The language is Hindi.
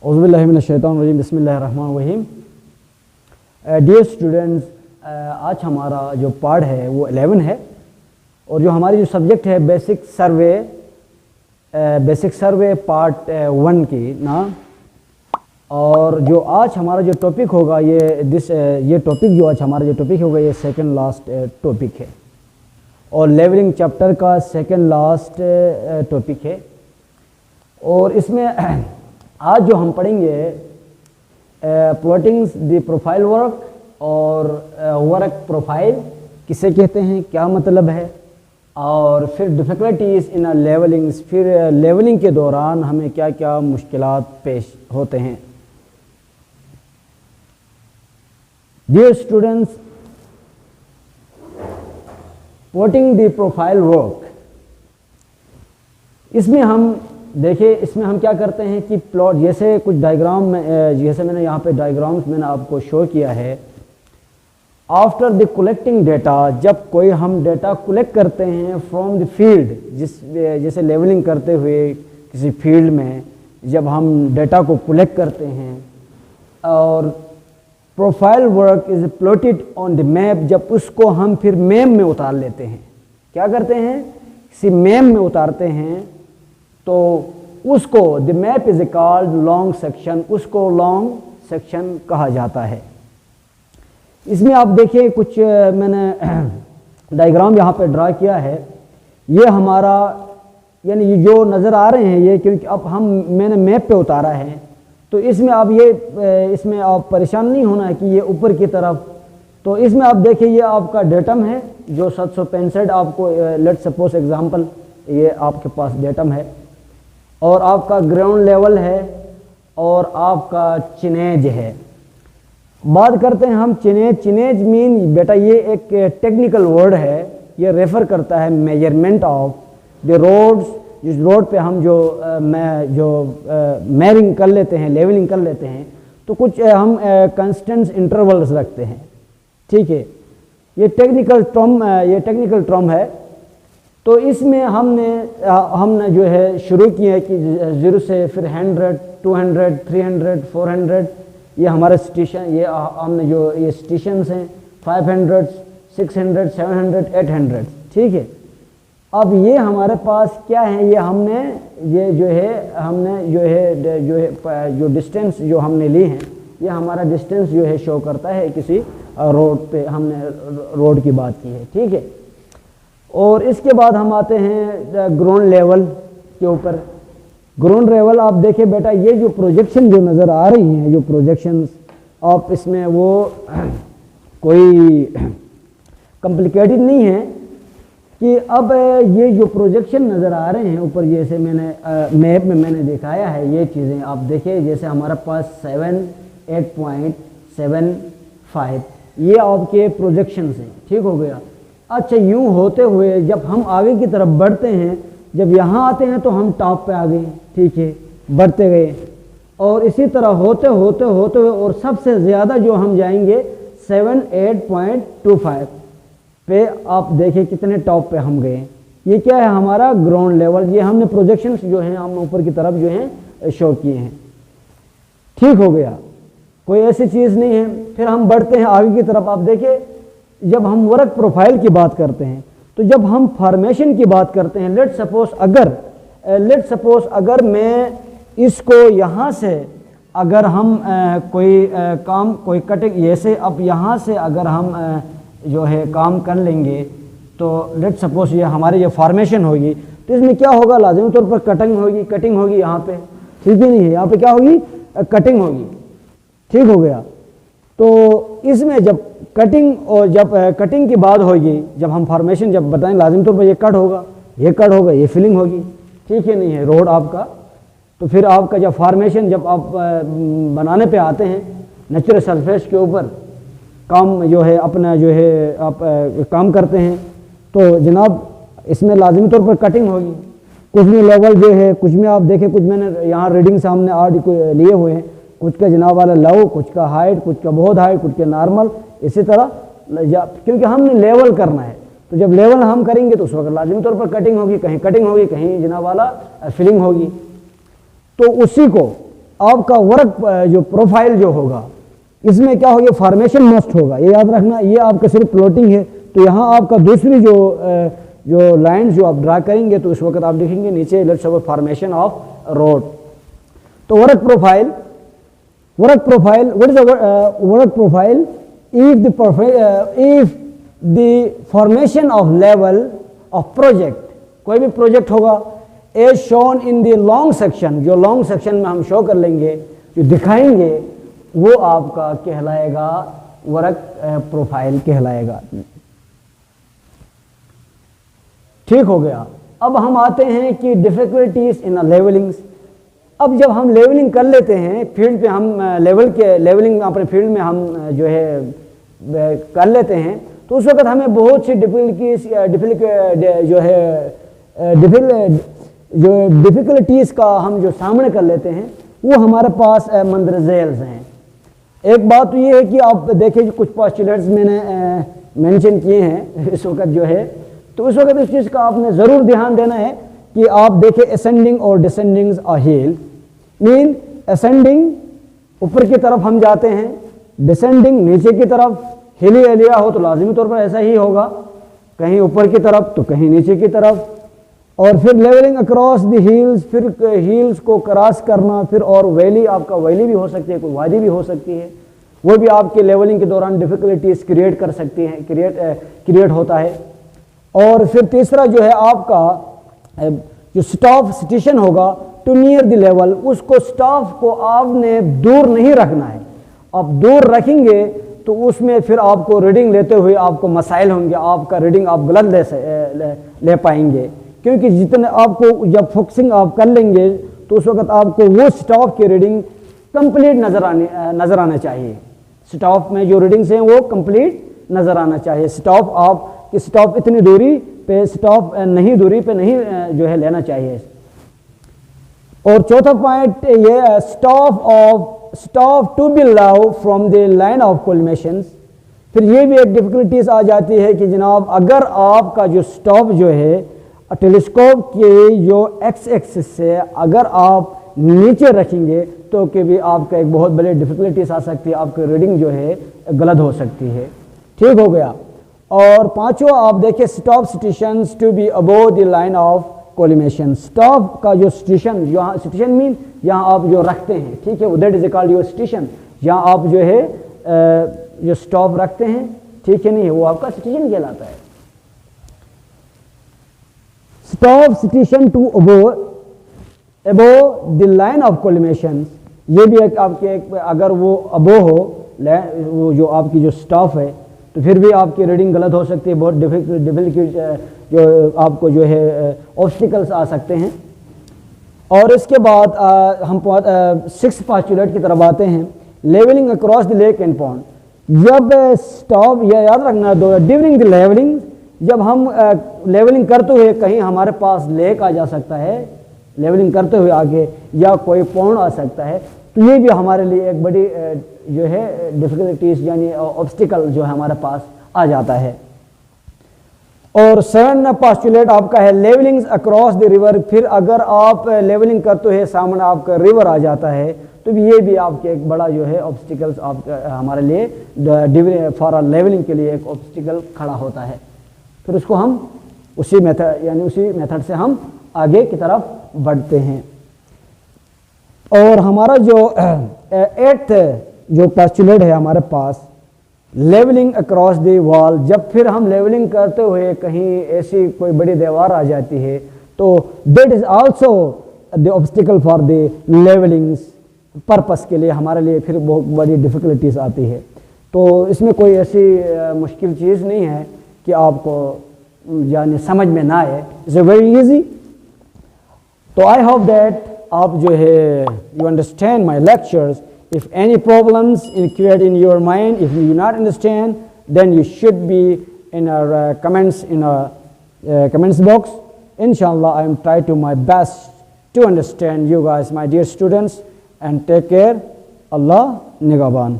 औज़ुबिल्लाहि मिनश्शैतानिर्रजीम बिस्मिल्लाहिर्रहमानिर्रहीम। डियर स्टूडेंट्स, आज हमारा जो पार्ट है वो 11 है और जो हमारी जो सब्जेक्ट है बेसिक सर्वे पार्ट 1 की ना। और जो आज हमारा जो टॉपिक होगा ये टॉपिक जो आज हमारा जो टॉपिक होगा ये सेकंड लास्ट टॉपिक है और लेवलिंग चैप्टर का सेकंड लास्ट टॉपिक है। और इसमें आज जो हम पढ़ेंगे प्लॉटिंग द प्रोफाइल वर्क और वर्क प्रोफाइल किसे कहते हैं, क्या मतलब है, और फिर डिफ़िकल्टीज इन लेवलिंग, फिर लेवलिंग के दौरान हमें क्या क्या मुश्किलात पेश होते हैं। Dear students, plotting the profile work, इसमें हम देखिए इसमें हम क्या करते हैं कि प्लॉट जैसे कुछ डायग्राम में, जैसे मैंने यहाँ पे डायग्राम्स मैंने आपको शो किया है। आफ्टर द कलेक्टिंग डेटा, जब कोई हम डेटा कलेक्ट करते हैं फ्रॉम द फील्ड, जैसे लेवलिंग करते हुए किसी फील्ड में जब हम डेटा को कलेक्ट करते हैं, और profile work is plotted on the map, जब उसको हम फिर मैप में उतार लेते हैं, क्या करते हैं किसी मैप में उतारते हैं, तो उसको the map is called long section, उसको लॉन्ग सेक्शन कहा जाता है। इसमें आप देखिए कुछ मैंने डायग्राम यहाँ पे ड्रा किया है। ये हमारा यानी जो नज़र आ रहे हैं ये, क्योंकि अब मैंने मैप पे उतारा है, तो इसमें आप परेशान नहीं होना है कि ये ऊपर की तरफ। तो इसमें आप देखिए ये आपका डेटम है जो 765 आपको लेट सपोज एग्जांपल ये आपके पास डेटम है, और आपका ग्राउंड लेवल है और आपका चिनेज है। बात करते हैं हम चिनेज मीन बेटा ये एक टेक्निकल वर्ड है, ये रेफर करता है मेजरमेंट ऑफ द रोड्स, जिस रोड पे हम जो मेयरिंग कर लेते हैं, लेवलिंग कर लेते हैं, तो कुछ हम कांस्टेंट इंटरवल्स रखते हैं, ठीक है। ये टेक्निकल टर्म है। तो इसमें हमने जो है शुरू किया है कि 0 से फिर 100, 200, 300, 400, ये हमारे स्टेशन, ये हमने जो ये स्टेशंस हैं 500, 600, 700, 800, ठीक है। अब ये हमारे पास क्या है, जो डिस्टेंस जो हमने ली है, ये हमारा डिस्टेंस जो है शो करता है किसी रोड पे, हमने रोड की बात की है, ठीक है। और इसके बाद हम आते हैं ग्राउंड लेवल के ऊपर। ग्राउंड लेवल आप देखिए बेटा, ये जो प्रोजेक्शन जो नज़र आ रही हैं, जो प्रोजेक्शंस आप इसमें वो कोई कॉम्प्लिकेटेड नहीं है कि अब ये जो प्रोजेक्शन नज़र आ रहे हैं ऊपर, जैसे मैंने मैप में मैंने दिखाया है, ये चीज़ें आप देखिए, जैसे हमारे पास 8.75 ये आपके प्रोजेक्शंस हैं, ठीक हो गया। अच्छा, यूँ होते हुए जब हम आगे की तरफ बढ़ते हैं, जब यहाँ आते हैं तो हम टॉप पे आ गए, ठीक है, बढ़ते गए, और इसी तरह होते होते और सबसे ज़्यादा जो हम जाएंगे 78.25 पे, आप देखिए कितने टॉप पे हम गए। ये क्या है हमारा ग्राउंड लेवल, ये हमने प्रोजेक्शंस जो हैं हम ऊपर की तरफ जो हैं शो किए हैं, ठीक हो गया, कोई ऐसी चीज़ नहीं है। फिर हम बढ़ते हैं आगे की तरफ। आप देखिए जब हम वर्क प्रोफाइल की बात करते हैं, तो जब हम फॉर्मेशन की बात करते हैं, लेट सपोज अगर मैं इसको यहाँ से अगर हम कोई कटिंग, जैसे अब यहाँ से अगर हम जो है काम कर लेंगे, तो लेट सपोज ये हमारी जो फॉर्मेशन होगी, तो इसमें क्या होगा, लाजिमी तौर पर कटिंग होगी यहाँ पे, ठीक ही नहीं है, यहाँ पे क्या होगी, कटिंग होगी, ठीक हो गया। तो इसमें जब कटिंग की बात होगी, जब हम फॉर्मेशन जब बताएं, लाजिम तौर पर ये कट होगा, ये फिलिंग होगी, ठीक है नहीं है रोड आपका। तो फिर आपका जब फॉर्मेशन जब आप बनाने पे आते हैं नेचुरल सरफेस के ऊपर काम जो है अपना जो है आप काम करते हैं, तो जनाब इसमें लाजिमी तौर पर कटिंग होगी। कुछ में लेवल जो है, कुछ में आप देखें, कुछ मैंने यहाँ रीडिंग सामने लिए हुए हैं, कुछ का जनाब वाला लो, कुछ का हाइट, कुछ का बहुत हाइट, कुछ का नॉर्मल, इसी तरह क्योंकि हमने लेवल करना है, तो जब लेवल हम करेंगे तो उस वक्त लाजिमी तौर पर कटिंग होगी, कहीं कटिंग होगी, कहीं जनाब वाला फिलिंग होगी। तो उसी को आपका वर्क जो प्रोफाइल जो होगा इसमें क्या होगा, फॉर्मेशन मस्ट होगा, ये याद रखना। ये आपका सिर्फ प्लॉटिंग है, तो यहाँ आपका दूसरी जो लाइंस जो आप ड्रा करेंगे तो उस वक्त आप देखेंगे नीचे let's suppose formation of road. तो work profile what is work profile? If the formation of level of project, कोई भी प्रोजेक्ट होगा as shown in the long section, जो लॉन्ग सेक्शन में हम शो कर लेंगे, जो दिखाएंगे, वो आपका कहलाएगा वर्क प्रोफाइल कहलाएगा। ठीक हो गया। अब हम आते हैं कि डिफिकल्टीज इन लेवलिंग्स। अब जब हम लेवलिंग कर लेते हैं फील्ड पे, हम लेवलिंग अपने फील्ड में हम जो है कर लेते हैं, तो उस वक्त हमें बहुत सी डिफिकल्टीज का हम जो सामने कर लेते हैं वो हमारे पास मंदरजेल्स हैं। एक बात तो ये है कि आप देखिए कुछ पोस्टुलेट्स मैंने मेंशन किए हैं इस वक्त जो है, तो उस वक्त इस चीज़ का आपने ज़रूर ध्यान देना है कि आप देखें असेंडिंग और descending are hill. Mean ascending ऊपर की तरफ हम जाते हैं, डिसेंडिंग नीचे की तरफ। हिली एलिया हो तो लाजमी तौर पर ऐसा ही होगा, कहीं ऊपर की तरफ तो कहीं नीचे की तरफ। और फिर लेवलिंग अक्रॉस द हील्स, फिर हील्स को क्रॉस करना, फिर और वैली, आपका वैली भी हो सकती है, कोई वादी भी हो सकती है, वो भी आपके लेवलिंग के दौरान डिफिकल्टीज क्रिएट कर सकती हैं, क्रिएट होता है। और फिर तीसरा जो है आपका जो स्टॉप स्टेशन होगा टू नियर द लेवल, उसको स्टॉप को आपने दूर नहीं रखना है। आप दूर रखेंगे तो उसमें फिर आपको रीडिंग लेते हुए आपको मसाइल होंगे, आपका रीडिंग आप गलत ले पाएंगे, क्योंकि जितने आपको जब फोकसिंग आप कर लेंगे तो उस वक्त आपको वो स्टॉप की रीडिंग कंप्लीट नज़र आना चाहिए। स्टॉप में जो रीडिंग्स हैं वो कंप्लीट नज़र आना चाहिए। स्टॉप आप कि स्टॉप इतनी दूरी पे, स्टॉप नहीं दूरी पे नहीं जो है लेना चाहिए। और चौथा पॉइंट ये staff to below from the line of collimation. फिर ये भी एक डिफिकल्टीज आ जाती है कि जनाब अगर आपका जो स्टॉप जो है टेलीस्कोप के जो एक्स एक्सिस से अगर आप नीचे रखेंगे तो कि भी आपका एक बहुत बड़ी डिफिकल्टीज आ सकती है, आपकी रीडिंग जो है गलत हो सकती है। ठीक हो गया। और पांचवा आप देखिए staff station to be above the line of collimation. Staff का जो स्टेशन, यहाँ स्टेशन मीन यहाँ आप जो रखते हैं, ठीक है, that is called your station. यहाँ आप जो है जो स्टॉप रखते हैं, ठीक है, नहीं वो आपका स्टेशन कहलाता है। Staff station to above the line of collimation, ये भी एक आपके अगर वो अबो हो वो जो आपकी जो स्टॉप है तो फिर भी आपकी रीडिंग गलत हो सकती है, बहुत डिफिकल्ट जो आपको जो है ऑब्स्टिकल्स आ सकते हैं। और इसके बाद हम सिक्स पोस्टुलेट की तरफ आते हैं, levelling across the lake and pond. जब स्टॉप यह याद रखना ड्यूरिंग द लेवलिंग, जब हम लेवलिंग करते हुए कहीं हमारे पास लेक आ जा सकता है, लेवलिंग करते हुए आगे, या कोई पॉन्ड आ सकता है, तो ये भी हमारे लिए एक बड़ी जो है डिफिकल्टीज यानी ऑब्स्टिकल जो है हमारे पास आ जाता है। और सेवन पोस्टुलेट आपका है लेवलिंग्स अक्रॉस द रिवर। फिर अगर आप लेवलिंग करते हुए सामने आपका रिवर आ जाता है तो ये भी आपके एक बड़ा जो है ऑब्स्टिकल्स हमारे लिए फॉर लेवलिंग के लिए एक ऑब्स्टिकल खड़ा होता है। फिर उसको हम उसी मेथड से हम आगे की तरफ बढ़ते हैं। और हमारा जो एट्थ जो पोस्टुलेट है हमारे पास लेवलिंग अक्रॉस द वॉल। जब फिर हम लेवलिंग करते हुए कहीं ऐसी कोई बड़ी दीवार आ जाती है तो that is also the obstacle for the levellings purpose के लिए हमारे लिए फिर बहुत बड़ी डिफिकल्टीज आती है। तो इसमें कोई ऐसी मुश्किल चीज़ नहीं है कि आपको यानी समझ में ना आए, इट्स वेरी इजी। तो आई होप दैट आप जो है you understand my lectures. If any problems create in your mind, if you do not understand, then you should be in our comments in our comments box. Inshallah, I am trying to my best to understand you guys, my dear students, and take care. Allah Nigaban.